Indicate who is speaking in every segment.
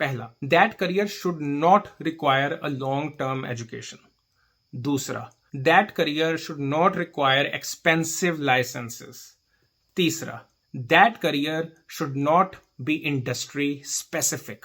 Speaker 1: पहला, that career should not require a long term education. दूसरा, that career should not require expensive licenses. तीसरा, that career should not be industry specific.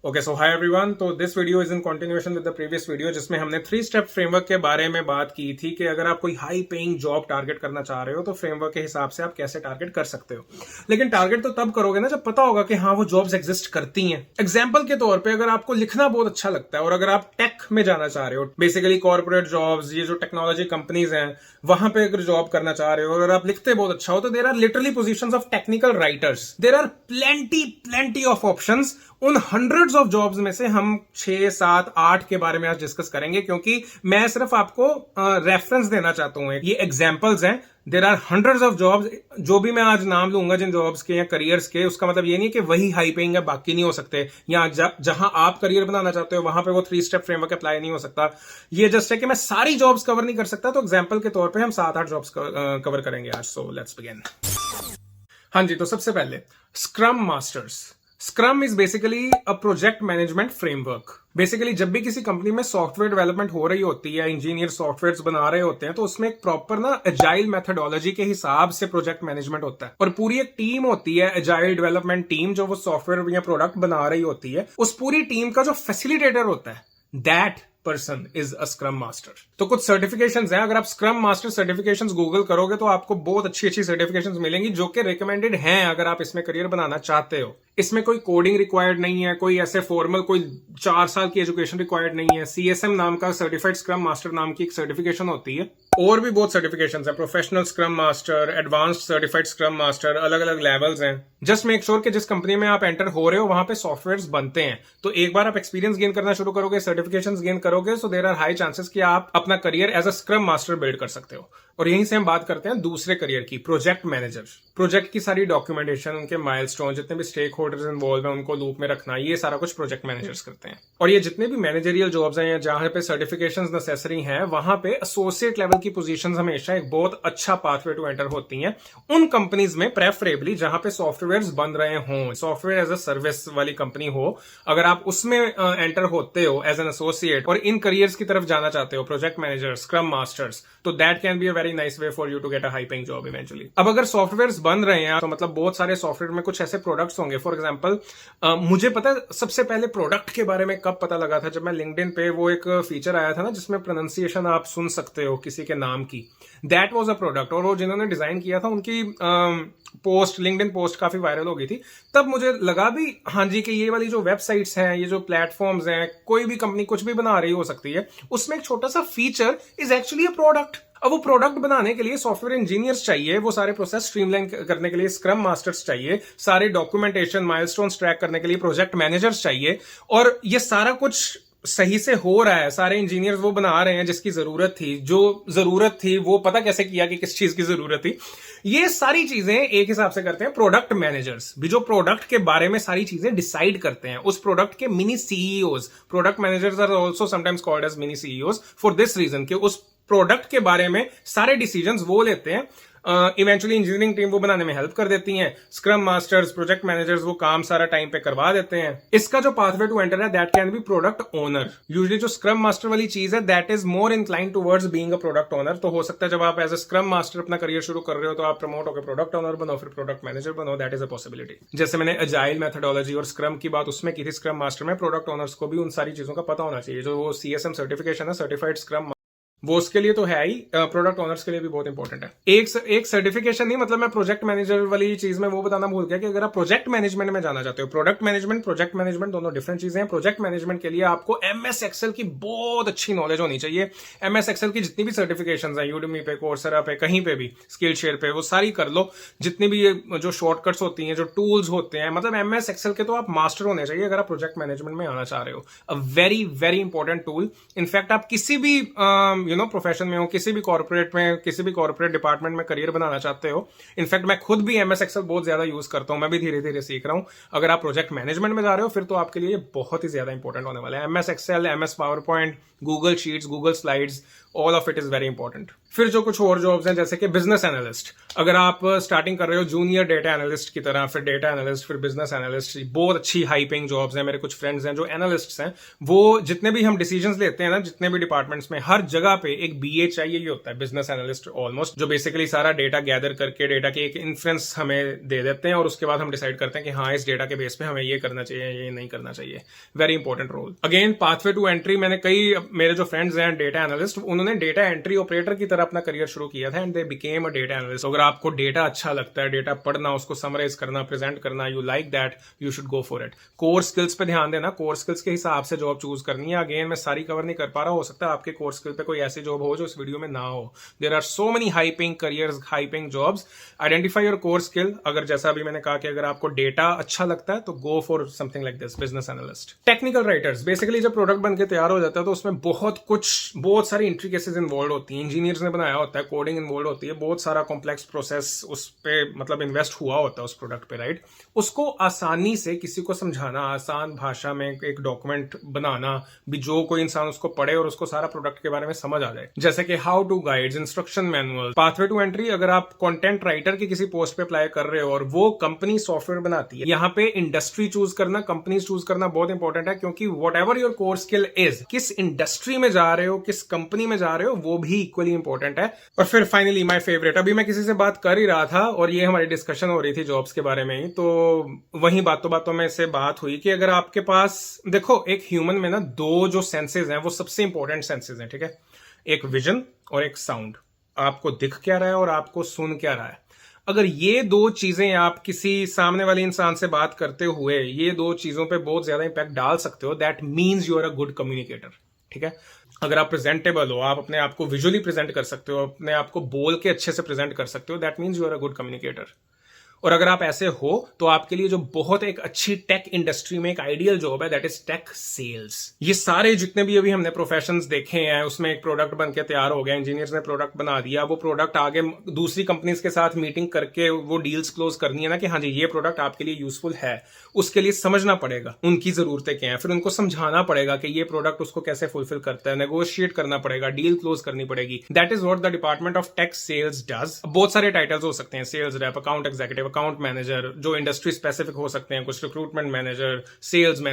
Speaker 1: Okay, so hi everyone. तो this video is in continuation with the previous video, जिसमें हमने 3 step framework के बारे में बात की थी कि अगर आप कोई हाई पेइंग जॉब टारगेट करना चाह रहे हो तो फ्रेमवर्क के हिसाब से आप कैसे टारगेट कर सकते हो। लेकिन टारगेट तो तब करोगे ना जब पता होगा कि हाँ वो जॉब्स एग्जिस्ट करती हैं। एग्जाम्पल के तौर पर अगर आपको लिखना बहुत अच्छा लगता है और अगर आप टेक में जाना चाह रहे हो, बेसिकली कॉर्पोरेट जॉब्स, ये जो टेक्नोलॉजी कंपनीज हैं वहां पे अगर जॉब करना चाह रहे हो, अगर आप लिखते बहुत अच्छा हो तो there are literally positions of technical writers. There are plenty of options. उन हंड्रेड्स ऑफ जॉब्स में से हम 6, 7, 8 के बारे में आज डिस्कस करेंगे, क्योंकि मैं सिर्फ आपको रेफरेंस देना चाहता हूं। ये एग्जांपल्स हैं। There are hundreds of jobs. जो भी मैं आज नाम लूंगा जिन जॉब्स के या करियर्स के, उसका मतलब ये नहीं कि वही हाई पेइंग है बाकी नहीं हो सकते, या जहां आप करियर बनाना चाहते हो वहां पे वो 3 स्टेप फ्रेमवर्क अप्लाई नहीं हो सकता। ये जस्ट है कि मैं सारी जॉब्स कवर नहीं कर सकता, तो एग्जाम्पल के तौर पर हम 7-8 जॉब्स कवर करेंगे आज। So let's begin. हाँ जी, तो सबसे पहले scrum masters. Scrum is basically a project management framework. Basically जब भी किसी कंपनी में सॉफ्टवेयर डेवलपमेंट हो रही होती है, इंजीनियर सॉफ्टवेयर बना रहे होते हैं, तो उसमें एक प्रॉपर ना एजाइल मेथोडोलॉजी के हिसाब से प्रोजेक्ट मैनेजमेंट होता है। और पूरी एक टीम होती है, एजाइल डेवलपमेंट टीम, जो वो सॉफ्टवेयर या प्रोडक्ट बना रही होती है। उस पूरी टीम का जो फैसिलिटेटर होता है, that person is a scrum master. तो कुछ सर्टिफिकेशंस हैं। अगर आप स्क्रम मास्टर सर्टिफिकेशंस गूगल करोगे तो आपको बहुत अच्छी अच्छी सर्टिफिकेशंस मिलेंगी जो कि रिकमेंडेड हैं अगर आप इसमें करियर बनाना चाहते हो। इसमें कोई कोडिंग रिक्वायर्ड नहीं है, कोई ऐसे फॉर्मल कोई 4 साल की एजुकेशन रिक्वायर्ड नहीं है। CSM नाम का सर्टिफाइड स्क्रम मास्टर नाम की एक सर्टिफिकेशन होती है। और भी बहुत सर्टिफिकेशंस हैं, professional scrum master, advanced certified scrum master, अलग अलग लेवल्स हैं। जस्ट मेक श्योर कि जिस कंपनी में आप एंटर हो रहे हो वहां पे सॉफ्टवेयर्स बनते हैं। तो एक बार आप एक्सपीरियंस गेन करना शुरू करोगे, सर्टिफिकेशंस गेन करोगे, so there are high chances कि आप अपना career as a scrum master build कर सकते हो। और यहीं से हम बात करते हैं दूसरे करियर की, प्रोजेक्ट मैनेजर। प्रोजेक्ट की सारी डॉक्यूमेंटेशन, उनके माइलस्टोन, जितने भी स्टेक होल्डर्स इन्वॉल्व हैं उनको लूप में रखना, ये सारा कुछ प्रोजेक्ट मैनेजर्स करते हैं। और ये जितने भी मैनेजरियल जॉब्स हैं या जहां पे सर्टिफिकेशंस नेसेसरी हैं, वहां पे एसोसिएट लेवल की पोजीशंस हमेशा एक बहुत अच्छा पाथवे टू एंटर होती हैं उन कंपनीज में, प्रेफरेबली जहां पे सॉफ्टवेयर बन रहे हों, सॉफ्टवेयर एज अ सर्विस वाली कंपनी हो। अगर आप उसमें एंटर होते हो एज एन एसोसिएट और इन करियर्स की तरफ जाना चाहते हो, प्रोजेक्ट मैनेजर, स्क्रम मास्टर्स, तो that can be a very nice way for you to get a high paying job eventually. अब अगर सॉफ्टवेयर बन रहे हैं तो मतलब बहुत सारे सॉफ्टवेयर में कुछ ऐसे प्रोडक्ट्स होंगे। फॉर एग्जांपल मुझे पता है सबसे पहले प्रोडक्ट के बारे में कब पता लगा था, जब मैं लिंक्डइन पे वो एक फीचर आया था ना जिसमें प्रोनाउंसिएशन आप सुन सकते हो किसी के नाम की। That was a product. और वो जिन्होंने डिजाइन किया था उनकी पोस्ट, लिंक्डइन पोस्ट काफी वायरल हो गई थी। तब मुझे लगा भी हाँ जी कि ये वाली जो वेबसाइट्स हैं, ये जो प्लेटफॉर्म्स हैं, कोई भी कंपनी कुछ भी बना रही हो सकती है, उसमें एक छोटा सा feature is actually a product. अब वो प्रोडक्ट बनाने के लिए सॉफ्टवेयर इंजीनियर्स चाहिए, वो सारे प्रोसेस स्ट्रीमलाइन करने के लिए स्क्रम मास्टर्स चाहिए, सारे डॉक्यूमेंटेशन माइलस्टोन्स ट्रैक करने के लिए प्रोजेक्ट मैनेजर्स चाहिए। और ये सारा कुछ सही से हो रहा है, सारे इंजीनियर्स वो बना रहे हैं जिसकी जरूरत थी। जो जरूरत थी वो पता कैसे किया कि किस चीज की जरूरत थी। ये सारी चीजें एक हिसाब से करते हैं प्रोडक्ट मैनेजर्स भी, जो प्रोडक्ट के बारे में सारी चीजें डिसाइड करते हैं, उस प्रोडक्ट के mini CEOs. Product managers are also sometimes called as mini CEOs for this reason कि उस प्रोडक्ट के बारे में सारे डिसीजंस वो लेते हैं। इवेंचुअली इंजीनियरिंग टीम वो बनाने में हेल्प कर देती हैं। स्क्रम मास्टर्स, प्रोजेक्ट मैनेजर्स वो काम सारा टाइम पे करवा देते हैं। इसका जो पाथवे टू एंटर है that can B product owner. Usually जो स्क्रम मास्टर वाली चीज है that is more incline towards being a product owner. तो हो सकता है जब आप एज अ स्क्रम मास्टर अपना करियर शुरू कर रहे हो तो आप प्रमोट होकर प्रोडक्ट ओनर बनो, फिर प्रोडक्ट मैनेजर बनो। That is a possibility. जैसे मैंने एजाइल मेथोडोलॉजी और स्क्रम की बात उसमें की थी, स्क्रम मास्टर में प्रोडक्ट ओनर्स को भी उन सारी चीजों का पता होना चाहिए। जो वो CSM सर्टिफिकेशन है, सर्टिफाइड स्क्रम, वो उसके लिए तो है ही, प्रोडक्ट ओनर्स के लिए भी बहुत इंपॉर्टेंट है। एक सर्टिफिकेशन नहीं, मतलब मैं प्रोजेक्ट मैनेजर वाली चीज में वो बताना भूल गया कि अगर आप प्रोजेक्ट मैनेजमेंट में जाना चाहते हो, प्रोडक्ट मैनेजमेंट, प्रोजेक्ट मैनेजमेंट दोनों डिफरेंट चीजें हैं। प्रोजेक्ट मैनेजमेंट के लिए आपको MS एक्सेल की बहुत अच्छी नॉलेज होनी चाहिए। MS एक्सेल की जितनी भी सर्टिफिकेशंस हैं, यूडेमी पे, कोर्सेरा पे, कहीं पे भी, स्किल शेयर पे, वो सारी कर लो। जितनी भी जो शॉर्टकट्स होती हैं, जो टूल्स होते हैं, मतलब MS एक्सेल के तो आप मास्टर होने चाहिए अगर आप प्रोजेक्ट मैनेजमेंट में आना चाह रहे हो। A very very important tool. In fact आप किसी भी प्रोफेशन में हो, किसी भी कॉर्पोरेट में, किसी भी कॉर्पोरेट डिपार्टमेंट में करियर बनाना चाहते हो, इनफैक्ट मैं खुद भी MS एक्सेल बहुत ज्यादा यूज करता हूं, मैं भी धीरे धीरे सीख रहा हूं। अगर आप प्रोजेक्ट मैनेजमेंट में जा रहे हो फिर तो आपके लिए बहुत ही ज्यादा इंपॉर्टेंट होने वाला है MS excel, MS PowerPoint, Google sheets, Google slides, all of it is very important. फिर जो कुछ और जॉब्स हैं जैसे कि बिजनेस एनालिस्ट, अगर आप स्टार्टिंग कर रहे हो जूनियर डेटा एनालिस्ट की तरह, फिर डेटा एनालिस्ट, फिर बिजनेस एनालिस्ट, बहुत अच्छी हाई पेइंग जॉब्स हैं। मेरे कुछ फ्रेंड्स हैं जो एनालिस्ट्स हैं, वो जितने भी हम डिसीजंस लेते हैं ना, जितने भी डिपार्टमेंट्स में, हर जगह पे एक बीए चाहिए ही होता है, बिजनेस एनालिस्ट ऑलमोस्ट, जो बेसिकली सारा डेटा गैदर करके डेटा की एक इन्फ्रेंस हमें दे देते हैं और उसके बाद हम डिसाइड करते हैं कि हाँ इस डेटा के बेस पे हमें ये करना चाहिए, ये नहीं करना चाहिए। Very important role. Again pathway to entry, मैंने कई मेरे जो फ्रेंड्स हैं डेटा एनालिस्ट, उन्होंने डेटा एंट्री ऑपरेटर की तरह अपना करियर शुरू किया था and they became a data analyst. अगर आपको डेटा अच्छा लगता है, डेटा पढ़ना, उसको समराइज करना, प्रेजेंट करना, you like that, you should go for it. Core skills पे ध्यान देना, कोर स्किल्स के हिसाब से जॉब चूज करनी है। अगेन मैं सारी कवर नहीं कर पा रहा, हो सकता है आपके कोर स्किल पे कोई ऐसी जॉब हो जो इस वीडियो में ना हो। There are so many high paying careers, high paying jobs. Identify your core skill. अगर जैसा अभी मैंने कहा कि अगर आपको डेटा अच्छा लगता है तो go for something like this, business analyst. Technical writers, basically जब प्रोडक्ट बनके तैयार हो जाता है तो उसमें बहुत सारी इंट्रिकेसीज इन्वॉल्व होती हैं। इंजीनियर्स ने बनाया होता है, कोडिंग इन्वॉल्व होती है, बहुत सारा कॉम्प्लेक्स प्रोसेस उस पे मतलब इन्वेस्ट हुआ होता है उस प्रोडक्ट पे, राइट। उसको आसानी से किसी को समझाना, आसान भाषा में एक डॉक्यूमेंट बनाना भी, जो कोई इंसान उसको पढ़े और उसको सारा प्रोडक्ट के बारे में समझ आ जाए, जैसे कि how to guides, instruction manual. Pathway to entry, अगर आप कंटेंट राइटर की किसी पोस्ट पे अप्लाई कर रहे हो और वो कंपनी सॉफ्टवेयर बनाती है, यहाँ पे इंडस्ट्री चूज करना, कंपनी चूज करना बहुत इंपॉर्टेंट है, क्योंकि what ever your core skill is, किस इंडस्ट्री में जा रहे हो, किस कंपनी में जा रहे हो, वो भी इक्वली इंपॉर्टेंट है। और फिर फाइनली माय फेवरेट, अभी मैं किसी से बात कर ही रहा था और ये हमारी डिस्कशन हो रही थी जॉब्स के बारे में ही, तो वही बातों बातों में से बात हुई कि अगर आपके पास, देखो एक ह्यूमन में ना दो जो सेंसेस हैं वो सबसे इंपॉर्टेंट सेंसेस हैं, ठीक है। एक विजन और एक साउंड। आपको दिख क्या रहा है और आपको सुन क्या रहा है। अगर ये दो चीजें आप किसी सामने वाले इंसान से बात करते हुए ये दो चीजों पे बहुत ज्यादा इंपैक्ट डाल सकते हो, that means you are a good communicator, ठीक है। अगर आप प्रेजेंटेबल हो, आप अपने आप को विजुअली प्रेजेंट कर सकते हो, अपने आप को बोल के अच्छे से प्रेजेंट कर सकते हो, that means you are a good communicator. और अगर आप ऐसे हो तो आपके लिए जो बहुत एक अच्छी टेक इंडस्ट्री में एक आइडियल जॉब है, दैट इज टेक सेल्स। ये सारे जितने भी अभी हमने प्रोफेशंस देखे हैं उसमें एक प्रोडक्ट बन के तैयार हो गया, इंजीनियर्स ने प्रोडक्ट बना दिया, वो प्रोडक्ट आगे दूसरी कंपनीज के साथ मीटिंग करके वो डील्स क्लोज करनी है ना कि हाँ जी ये प्रोडक्ट आपके लिए यूजफुल है। उसके लिए समझना पड़ेगा उनकी जरूरतें क्या हैं, फिर उनको समझाना पड़ेगा कि ये प्रोडक्ट उसको कैसे फुलफिल करता है, नेगोशिएट करना पड़ेगा, डील क्लोज करनी पड़ेगी। That is what the department of tech sales does. बहुत सारे टाइटल्स हो सकते हैं, sales rep, account executive, account manager, जो इंडस्ट्री स्पेसिफिक हो सकते हैं, कुछ रिक्रूटमेंट मैनेजर, सेल्स मैनेजर,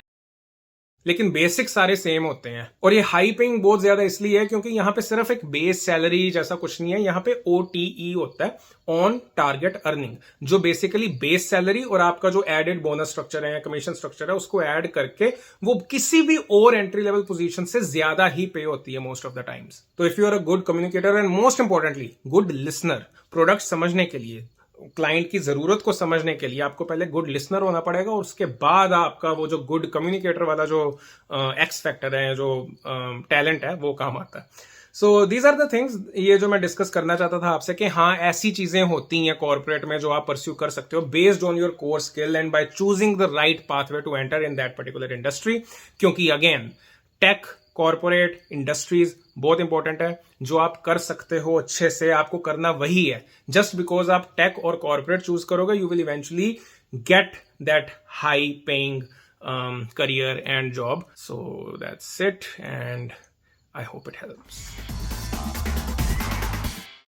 Speaker 1: लेकिन बेसिक सारे सेम होते हैं। और ये हाई पेइंग बहुत ज्यादा इसलिए है क्योंकि यहां पे सिर्फ एक बेस सैलरी जैसा कुछ नहीं है, यहां पे OTE होता है, ऑन टारगेट अर्निंग, जो बेसिकली बेस सैलरी और आपका जो एडेड बोनस स्ट्रक्चर है, कमीशन स्ट्रक्चर है, उसको ऐड करके वो किसी भी और एंट्री लेवल पोजीशन से ज्यादा ही पे होती है मोस्ट ऑफ द टाइम्स। तो if you are a good communicator and most importantly good listener, product समझने के लिए, क्लाइंट की जरूरत को समझने के लिए आपको पहले गुड लिसनर होना पड़ेगा और उसके बाद आपका वो जो गुड कम्युनिकेटर वाला जो एक्स फैक्टर है, जो टैलेंट है, वो काम आता है। So these are the things, ये जो मैं डिस्कस करना चाहता था आपसे कि हाँ ऐसी चीजें होती हैं कॉर्पोरेट में जो आप परस्यू कर सकते हो based on your core skill and by choosing the right pathway to enter in that particular industry. क्योंकि अगेन टेक, कॉर्पोरेट, इंडस्ट्रीज बहुत इंपॉर्टेंट है। जो आप कर सकते हो अच्छे से आपको करना वही है। जस्ट बिकॉज आप टेक और कॉर्पोरेट चूज करोगे, you will eventually get that high paying career and job. So that's it, and I hope it helps.